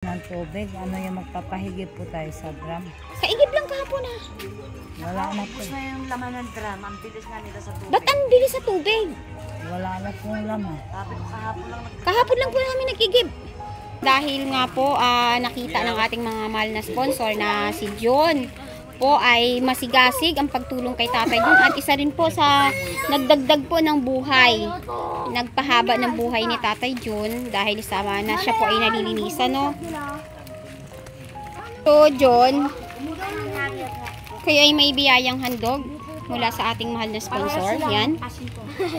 Ng tubig, ano yung magpapahigip po tayo sa drum? Kaigib lang kahapon ha. Wala na po. Tapos na yung laman ng drum, ang bilis nga nila sa tubig. Ba't ang bilis sa tubig? Wala na pong laman. Sabi ko Kahapon lang po namin nagigib. Dahil nga po nakita ng ating mga mahal na sponsor na si John po ay masigasig ang pagtulong kay Tatay John at isa rin po sa nagdagdag po ng buhay. Nagpahaba ng buhay ni Tatay John dahil sa na siya po ay nalilinisan, no? So, John, kayo ay may biyayang handog mula sa ating mahal na sponsor. Yan.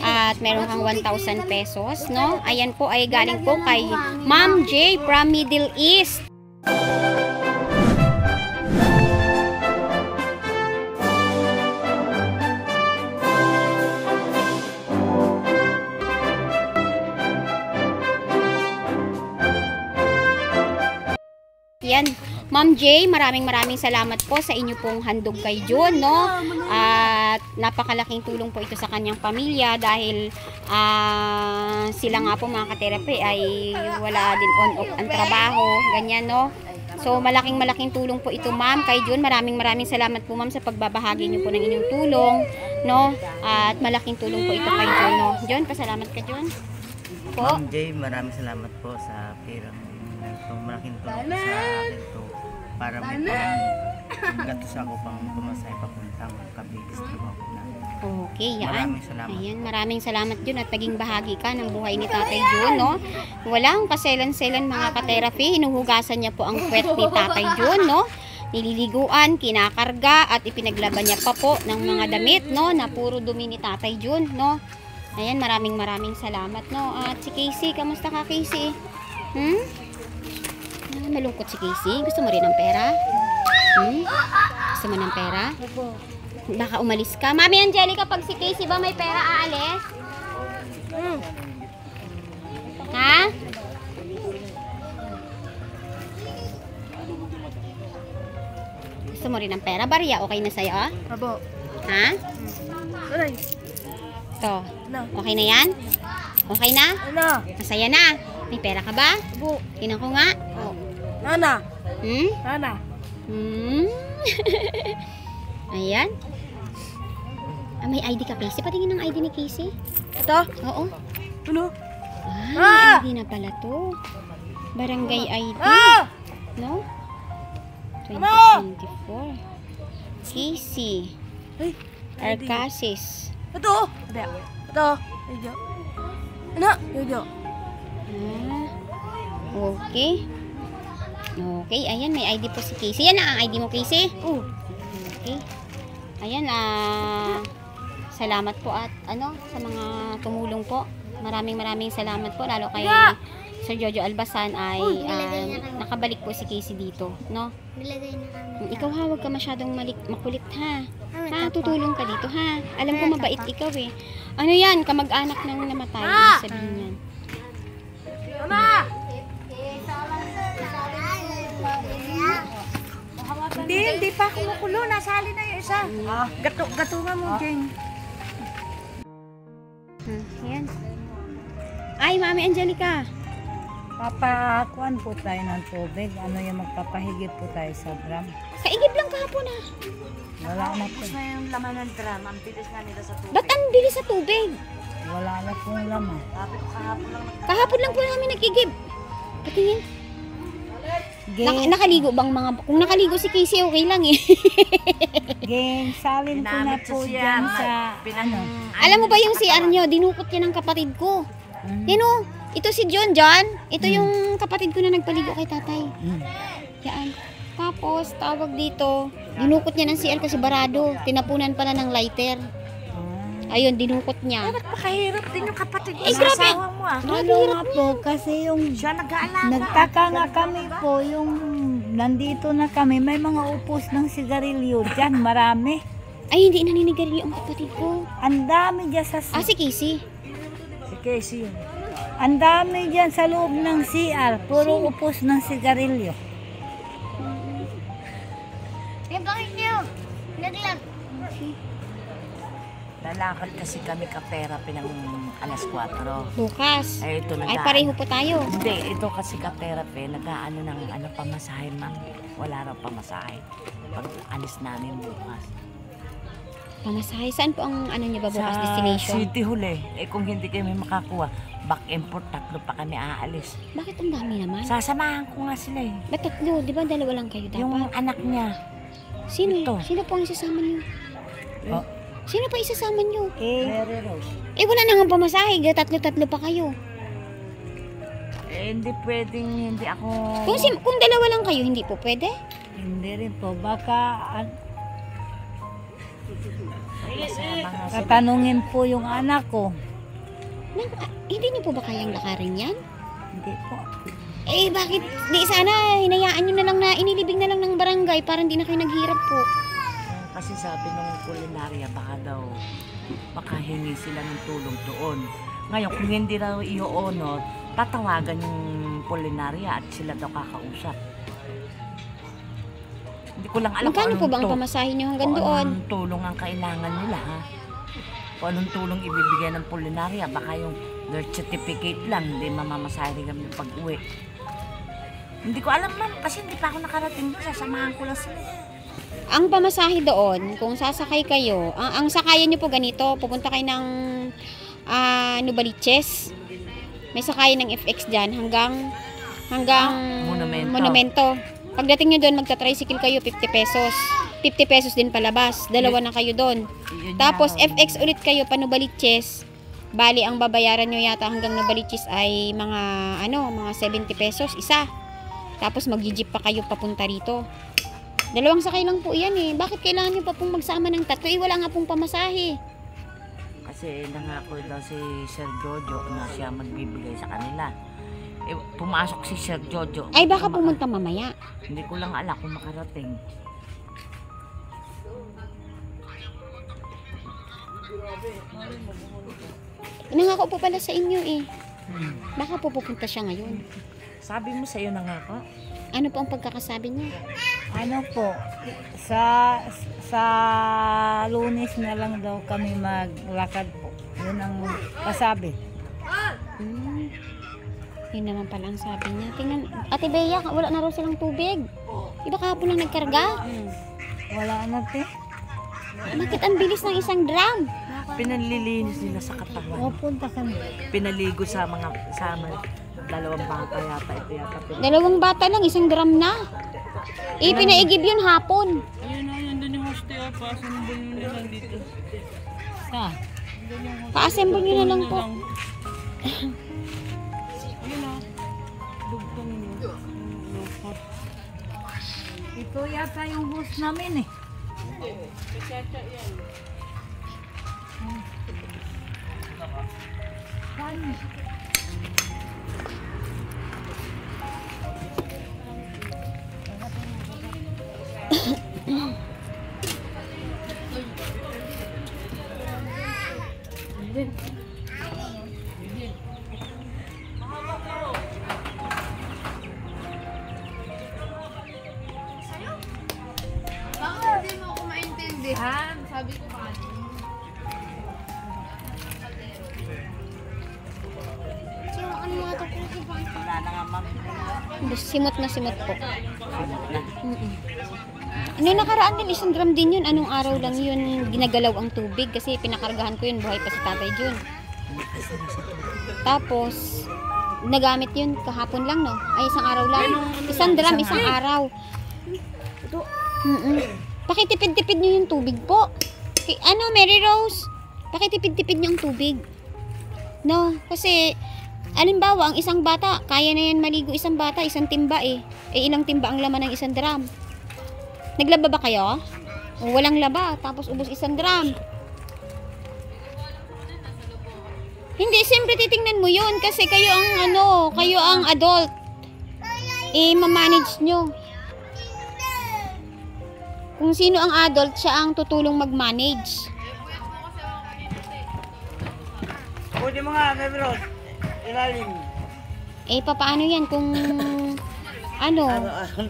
At meron kang 1,000 pesos, no? Ayan po ay galing po kay Ma'am J from Middle East. Yan. Ma'am J, maraming salamat po sa inyo pong handog kay John, no? At napakalaking tulong po ito sa kanyang pamilya dahil sila nga po mga ka-therapy ay wala din on-off ang trabaho, ganyan, no? So malaking tulong po ito, ma'am, kay John. Maraming salamat po, ma'am, sa pagbabahagi niyo po ng inyong tulong, no? At malaking tulong po ito kay John, no? John, pasalamat ka, John. Po. Ma'am J, maraming salamat po sa pirang ito. Malaking tulong sa akin ito para may gatos ako pang pumasay papuntang Cavite trabaho na. Okay, yan. Maraming salamat. Ayan, maraming salamat John at naging bahagi ka ng buhay ni Tatay John, no? Walang kaselan-selan mga ka-therapy. Hinuhugasan niya po ang puwet ni Tatay John, no? Nililiguan, kinakarga at ipinaglaban niya pa po ng mga damit, no? Na puro dumi ni Tatay John, no? Ayan, maraming salamat, no? At si Casey, kamusta ka, Casey? Malungkot si Casey. Gusto mo rin ng pera? Gusto mo ng pera? Baka umalis ka. Mami Angelica, pag si Casey ba may pera, aalis? Ha? Gusto mo rin ng pera? Barya, okay na sa'yo, ah? Abo. Ha? Aray. To. Okay na yan? Okay na? Ano? Masaya na? May pera ka ba? Abo. Tingnan ko nga. Nana. Hmm? Nana. Ayan. May ID ka, Casey. Patingin ng ID ni Casey. Ito? Oo. Ano? May ID na pala to. Barangay ID. No? 2024. Casey. Ay. Arcasis. Ito. Ito. Ito. Ano? Ito. Okay. Okay, ayan, may ID po si Casey. Yan ang ID mo, Casey? Okay. Ayan, salamat po at sa mga tumulong po. Maraming salamat po, lalo kay Sir Jojo Albasan ay nakabalik po si Casey dito, no? Nilagay na kami. Ikaw ha, huwag ka masyadong makulit ha. Ha, tutulong ka dito ha. Alam ko mabait ikaw eh. Ano yan, kamag-anak ng namatay, sabihin yan. Mama! Hindi pa kumukulo. Nasali na yung isa. Gatungan mo, Jane. Yan. Ay, Mami Angelica. Papakuan po tayo ng tubig, ano yung magpapahigip po tayo sa drum? Kaigib lang kahapon ha. Wala na po. Tapos na yung laman ng drum, ang bilis nga nila sa tubig. Ba't ang bilis sa tubig? Wala na pong laman. Sabi ko Kahapon lang po namin nagigib. Patingin. Nakaligo bang mga... Kung nakaligo si Casey, okay lang eh. Gang, salin ko na po dyan sa... Alam mo ba yung CR nyo? Dinukot niya ng kapatid ko. Yan o. Ito si John. Ito yung kapatid ko na nagpaligo kay tatay. Yan. Tapos, tawag dito. Dinukot niya ng CR kasi barado. Tinapunan pala ng lighter. Ayun, dinukot niya. Ba't pakahirap din yung kapatid ko Grabe. sa asawa mo Ano nga po, kasi yung... Siya nag-aalaga. Nagtaka nga kami po, yung nandito na kami, may mga upos ng sigarilyo dyan, marami. Ay, hindi naninigarilyo ang kapatid ko. Ang dami dyan sa... Si Casey. Si Casey yun. Ang dami dyan sa loob ng CR, puro upos ng sigarilyo. Eh, bakit niyo? Naglag. Lalakad kasi kami kapera pinang alas 4. Bukas. Ay, ito Ay, pareho po tayo. Hindi, ito kasi kapera nag-aano ng pamasahe, ma'am. Wala raw pamasahe. Pag alis namin bukas. Pamasahe. Saan po ang ano niyo ba bukas destination? City Hall eh. Eh kung hindi kami makakuha, back and forth, 3 pa kami aalis. Bakit ang dami naman? Sasamahan ko nga sila eh. Ba't 3? Di ba 2 lang kayo dapat? Yung anak niya. Sino? ito. Sino po ang isasama niyo? Oh. Sino pa isasama niyo? Mary Rose. Eh, wala na nga pamasahe. 3 pa kayo. Eh, hindi pwedeng, hindi ako... Kung 2 lang kayo, hindi po pwede? Hindi rin po. Baka Kasama nga sila. tatanungin po yung anak ko. Hindi niyo po ba kayang lakarin yan? Hindi po. Eh, bakit? Di sana, hinayaan niyo na lang na inilibing na lang ng barangay para hindi na kayo naghirap po. Kasi sabi nung kulinarya, baka daw makahingi sila ng tulong doon. Ngayon, kung hindi raw i-honor, tatawagan yung kulinarya at sila daw kakausap. Hindi ko lang alam Magkano po ba ang pamasahe niyo hanggang doon? Kung anong tulong ang kailangan nila, ha? Kung anong tulong ibibigay ng kulinarya, baka yung birth certificate lang, hindi mamamasahe kami ng pag-uwi. Hindi ko alam, ma'am, kasi hindi pa ako nakarating doon. Sasamahan ko lang sila. Ang pamasahe doon, kung sasakay kayo, ang sakayan niyo po ganito, pupunta kayo ng Nubaliches. May sakayan ng FX dyan hanggang Monumento. Pagdating nyo doon, magta-tricycle kayo, 50 pesos. 50 pesos din palabas. 2 na kayo doon. Tapos FX ulit kayo pa Nubaliches. Bali, ang babayaran nyo yata hanggang Nubaliches ay mga 70 pesos isa. Tapos mag-jeep pa kayo papunta rito. 2 sakay lang po yan eh. Bakit kailangan nyo pa pong magsama ng 3? Eh, wala nga pong pamasahe. Kasi nangako daw si Sir Jojo na siya magbibigay sa kanila. Eh, pumasok si Sir Jojo. Ay, baka pumunta mamaya. Hindi ko lang alam kung makarating. Nangako po pala sa inyo eh. Baka po pupunta siya ngayon. Sabi mo sa'yo nangako? Ano po ang pagkakasabi niya? Ano po, sa Lunes na lang daw kami maglakad po. Yun ang kasabi. Yun naman pala ang sabi niya. Tingnan, Ate Bea, wala na raw silang tubig. Iba kahapon lang nagkarga. Wala na te. Bakit ang bilis ng 1 drum? Pinalilinis nila sa katawan. Pupunta kami. Pinaligo sa mga 2 bata yata. Ito yata. 2 bata lang, 1 drum na. Eh, pinaigib yun hapon. Ayun doon yung hostel. Pa-assemble nyo na lang dito. Sa? Pa-assemble nyo na lang po. Ito yata yung host namin eh. Saan? Baka hindi mo ako maintindihan. Sabi ko pa. Ano mga to? Wala na nga, ma'am. Simot na simot po. Simot na. Ano nakaraan din, 1 drum din yun. Anong araw lang yun ginagalaw ang tubig kasi pinakargahan ko yun. Buhay pa si Tatay Jun. Tapos, nagamit yun kahapon lang, no? Ay, 1 araw lang. 1 drum, 1 araw. Pakitipid-tipid nyo yung tubig po. Mary Rose? Pakitipid-tipid nyo ang tubig. No, kasi alimbawa, ang 1 bata, kaya na yan maligo 1 bata, 1 timba eh. Eh, ilang timba ang laman ng 1 drum? Naglaba ba kayo? O, walang laba, tapos ubos 1 drum. Hindi, siyempre titingnan mo yun kasi kayo ang adult. Eh, mamanage nyo. Kung sino ang adult, siya ang tutulong mag-manage. Pwede mo nga, Gabriel. Ilalim. Eh, papaano yan kung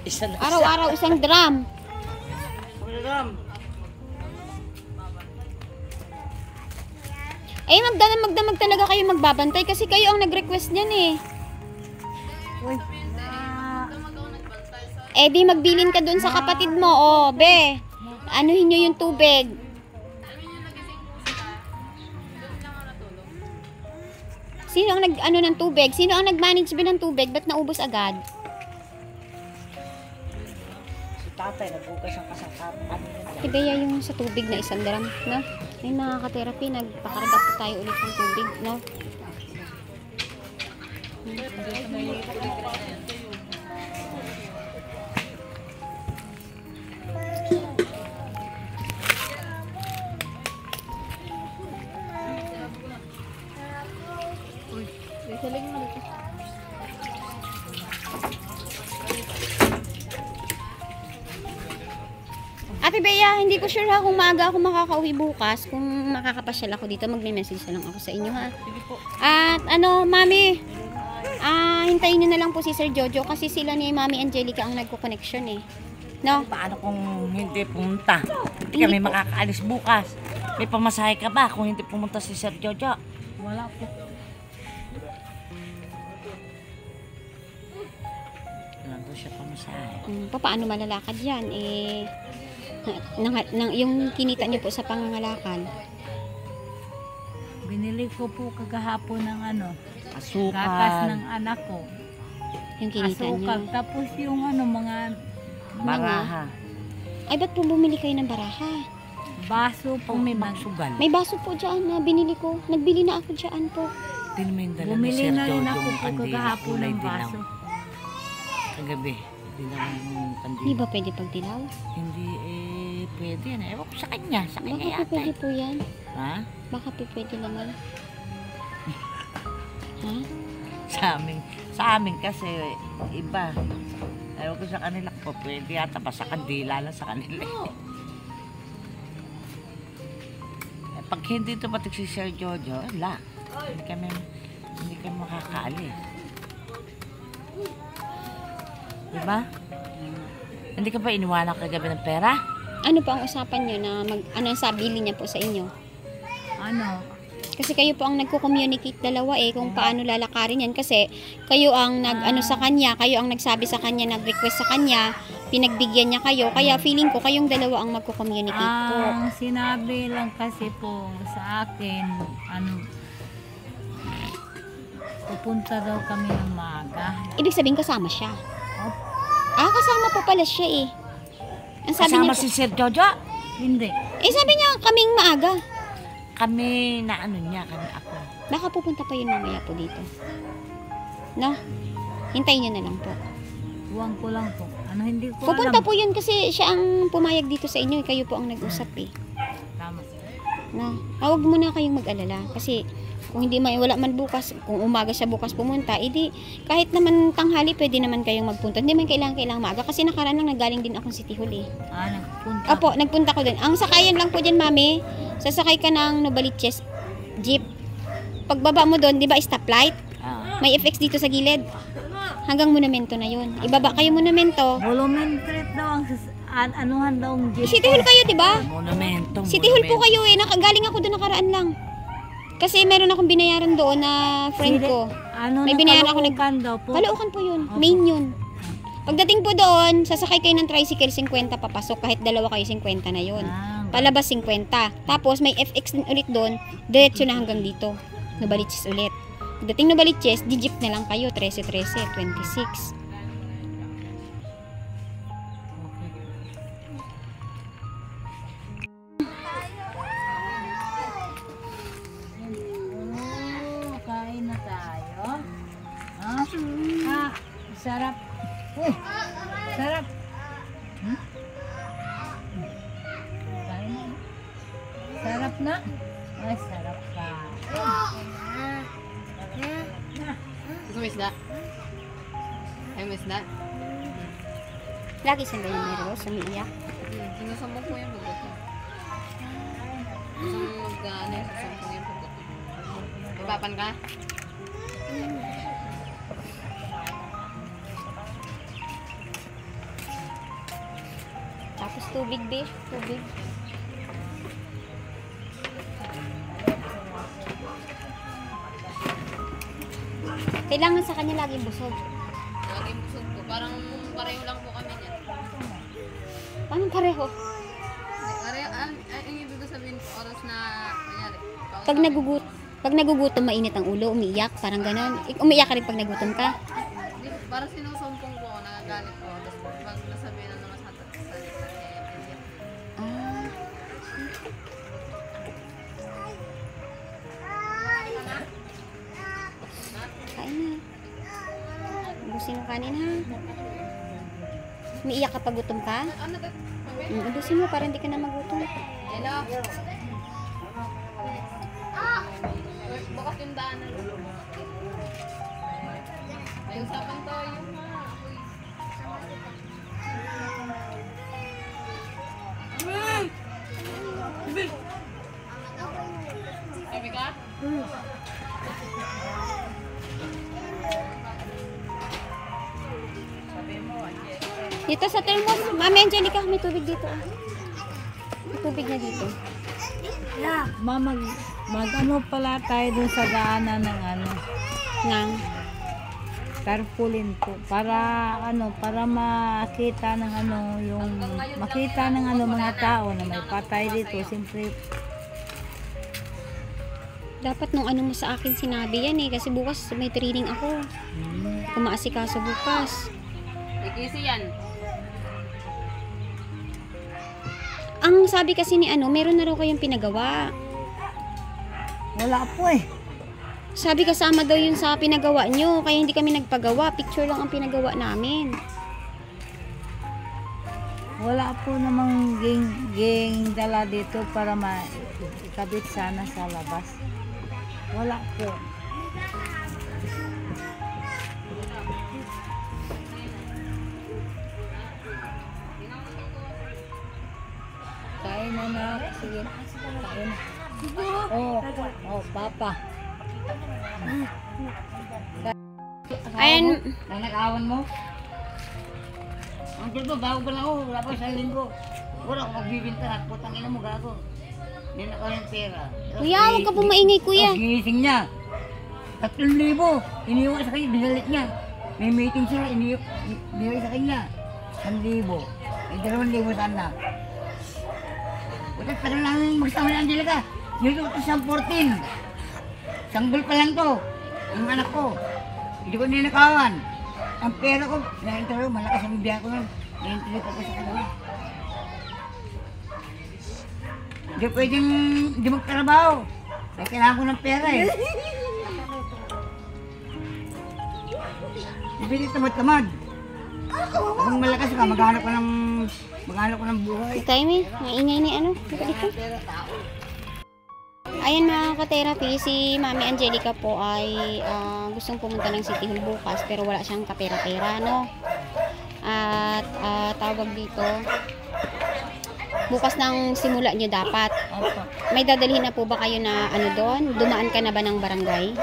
Isa na. araw-araw 1 drum? Pwede ram. Eh, magdamag talaga kayo magbabantay kasi kayo ang nag-request niyan eh. Uy, Eh, di magbilin ka dun sa kapatid mo. Oh, be. Anuhin nyo yung tubig. Sino ang nag-ano ng tubig? Sino ang nag-manage ba ng tubig? Ba't naubos agad? Si tatay, nagbukas ang kasangkapan. Tibeya yung sa tubig na 1 drum, no? Ay, mga ka-therapy, nagpakarga po tayo ulit ng tubig, no? Ate Bea, hindi ko sure ha kung maaga ako makakauwi bukas. Kung makakapasyal ako dito, magme-message na lang ako sa inyo ha. At ano, Mami, hintayin nyo na lang po si Sir Jojo kasi sila ni Mami Angelica ang nagko-connection eh. No? Paano kung hindi pumunta? Hindi Hindi kami po. makakaalis bukas. May pamasahe ka ba kung hindi pumunta si Sir Jojo? wala po. Wala daw siya pamasahe. Paano malalakad yan? Eh, yung kinita niyo po sa pangangalakal. Binili ko po kagahapon ng ano, gatas Asukal, ng anak ko. Yung kinita niyo. Asukal. Tapos yung ano, mga baraha. Ay, ba't po bumili kayo ng baraha? baso po. Kung may magsugal, May baso po dyan na binili ko. Nagbili na ako dyan po. hindi naman yung dala ni Bumili Sir na rin Jojo ako yung po kandila, kagahapon kulay ng dilaw. baso. Kagabi, dilaw yung kandila. Di ba pwede pagdilaw? Hindi pwede yan. Ewan ko sa kanya. Sa kanya Baka po yata. pwede po yan. Ha? Baka po pwede naman. Ha? Sa amin kasi iba. Ewan ko sa kanila po. Pwede yata ba sa kandila lang sa kanila. Pag hindi tumatik si Sir Jojo, wala. Hindi kami makakaalis. Diba? Hindi ka ba iniwanan kagabi ng pera? Ano po ang usapan nyo na ano ang sabili niya po sa inyo? Ano, Kasi kayo po ang nagko-communicate dalawa eh kung paano lalakarin yan kasi kayo ang nag-ano sa kanya, kayo ang nagsabi sa kanya, nag-request sa kanya, pinagbigyan niya kayo, kaya feeling ko kayong dalawa ang magko-communicate po. ang sinabi lang kasi po sa akin, ano, pupunta daw kami ng maaga. Ibig sabihin kasama siya. Oh, Kasama po pala siya eh. Ang sabi Kasama niya po, si Sir Jojo? hindi. sabi niya kaming maaga. Kami na ano niya, kami ako. Baka pupunta pa yun mamaya po dito. No? Hintayin niyo na lang po. Huwag ko lang po. Ano, hindi ko Pupunta alam. po yun kasi siya ang pumayag dito sa inyo. Kayo po ang nag-usap eh. Tama. No? Huwag mo na kayong mag-alala. Kasi kung hindi wala man bukas, kung umaga siya bukas pumunta, edi kahit naman tanghali pwede naman kayong magpunta. Hindi man kailangan maaga. Kasi nakaraan lang nagaling din akong City Hall eh. Nagpunta. Opo, nagpunta ko din. Ang sakayan lang po dyan, Mami, sasakay ka ng Novaliches jeep. Pagbaba mo doon, di ba stoplight? Ah. May FX dito sa gilid. Hanggang monumento na yun. Ibaba kayo monumento. Volumen trip daw ang anuhan daw ang jeep. City Hall kayo, di ba? Monumento. City Hall po kayo eh. Nakagaling ako doon nakaraan lang. Kasi meron akong binayaran doon na friend ko. Ano, May binayaran ako nakaluukan daw po. Kalaukan po yun. Opo. Main yun. Pagdating po doon, sasakay kayo ng tricycle 50 papasok. Kahit dalawa kayo 50 na yun. Palabas 50. Tapos may FX din ulit doon. Diretso na hanggang dito. Novaliches ulit. Pagdating Novaliches, di jeep na lang kayo. 13-13, 26. Kain na tayo. Sarap. Sarap. Kain na. Sarap na. Ay, sarap ka. Gusto mo isda? Ay, mo isda? Lagi sila yung may rose, umiiyak. Sinusambong ko yung bugot mo. Gusto mo mag-ano yung susambong yung bugot mo. Ipapan ka? Tapos tubig, be. Tubig. Kailangan sa kanya laging busog. Laging busog ko. Parang pareho lang po kami niyan. Paano pareho? Pareho, ang ibig ko sabihin po, oras na, kanyari, Pag nagugutom, mainit ang ulo, umiiyak, parang ganon. Umiiyak ka rin pag nagutom ka. parang sinusumpong po ako, nagagalit po. Tapos pag nasabihin na naman sa salita, iyak. Ah. Kain na. Ubusin mo kanin ha. Umiiyak ka pag gutom ka? Ano ka? Ubusin mo para hindi ka na magutom. Hello? Bukas yung daanan. May usapan tayo. Sabi ka? Dito sa thermos, Mami Angelica, may tubig dito. May tubig na dito. Mag-ano pala tayo dun sa daanan ng ano, Nang. tarpaulin po para para makita ng makita ng mga tao na may patay dito. Siyempre Dapat nung ano mo sa akin sinabi yan kasi bukas may training ako. Kumaasikaso bukas. Ikisi yan. Ang sabi kasi ni meron na raw kayong pinagawa. wala po eh. Sabi kasama daw yun sa pinagawa nyo, kaya hindi kami nagpagawa. Picture lang ang pinagawa namin. Wala po namang ging dala dito para ikabit sana sa labas. Wala po. Kain na. Sige. Kain. Oh, papa. Ayan, Ang nag-awan mo? Ang dito, bago pa lang ako, wala pa isang linggo. Wala akong magbibinta na, putang ina mo gago. Hindi na kayang pera. kuya, huwag ka po maingay kuya. Ang ginising niya. 3,000. Iniwan sa kanya, binalit niya. May meeting siya, iniwan sa kanya. 1,000. May 2,000 sana. Puta, tagal lang magsama ni Angelica. Nito ito siyang 14. Sanggol pa lang to. Ang anak ko. Hindi ko ninakawan. Ang pera ko, na-interview, malakas ang bibiyak ko nun. Na-interview ako sa kanila. Hindi pwedeng hindi magtrabaho. Kaya kailangan ko ng pera eh. Hindi tamad-tamad. Kung malakas ka, maghanap ka ng buhay. Tayo may, maingay ni dito. Ayan mga ka-therapy, si Mami Angelica po ay gustong pumunta ng City Hall bukas pero wala siyang kapera-pera, no? At tawag dito, bukas ng simula nyo dapat. May dadalhin na po ba kayo na doon? Dumaan ka na ba ng barangay?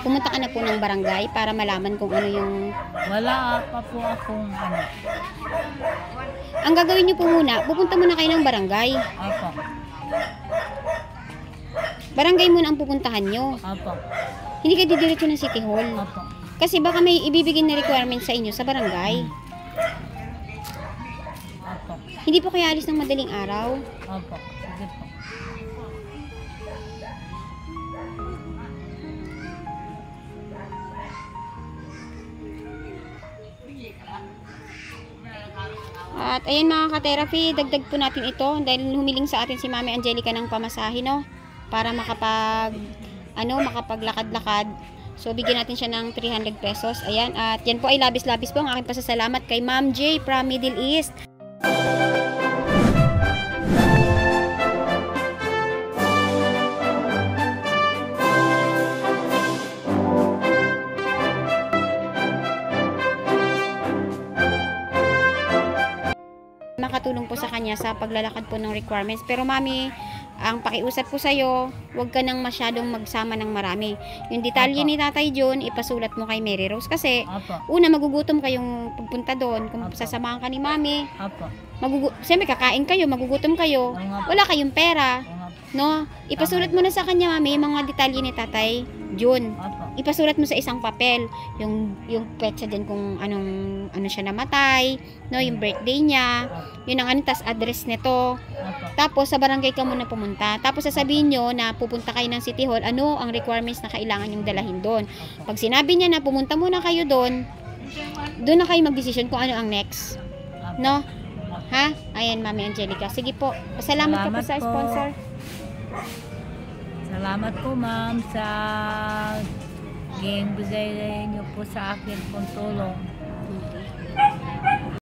Pumunta ka na po ng barangay para malaman kung ano yung... Wala pa po akong Ang gagawin nyo po muna, pupunta muna kayo ng barangay. Apo. Barangay muna ang pupuntahan nyo. Apo. Hindi kayo didiretso ng City Hall. Apo. Kasi baka may ibibigay na requirements sa inyo sa barangay. Apo. Hindi po kaya alis ng madaling araw. Apo. Sige po. At ayun mga ka-therapy, dagdag po natin ito dahil humiling sa atin si Mami Angelica ng pamasahe, no? Para makapaglakad-lakad. So bigyan natin siya ng 300 pesos. Ayan, at yan po ay labis-labis po ang aking pasasalamat kay Ma'am J from Middle East. Makatulong po sa kanya sa paglalakad po ng requirements. Pero mami, ang pakiusap ko sa'yo, huwag ka nang masyadong magsama ng marami. Yung detalye ni Tatay John, ipasulat mo kay Mary Rose. Kasi, Apo. una, magugutom kayong pagpunta doon. Kung Apo. sasamahan ka ni mami, Apo. siyempre kakain kayo, magugutom kayo. Oo nga po. Wala kayong pera. Oo nga po. No? Ipasulat mo na sa kanya, mami, yung mga detalye ni Tatay. June. Opo. Ipasulat mo sa isang papel yung petsa din kung ano siya namatay, no, yung birthday niya, yun ang tas address nito. Opo. Tapos sa barangay ka muna pumunta. Tapos sasabihin nyo na pupunta kayo ng City Hall, ano ang requirements na kailangan yung dalahin doon. Pag sinabi niya na pumunta muna kayo doon na kayo magdesisyon kung ano ang next. No? Ha? Ayan, Mami Angelica. Sige po. Salamat ka po Salamat sa po. sponsor. Salamat po ma'am sa bigay niyo po sa akin pong tulong.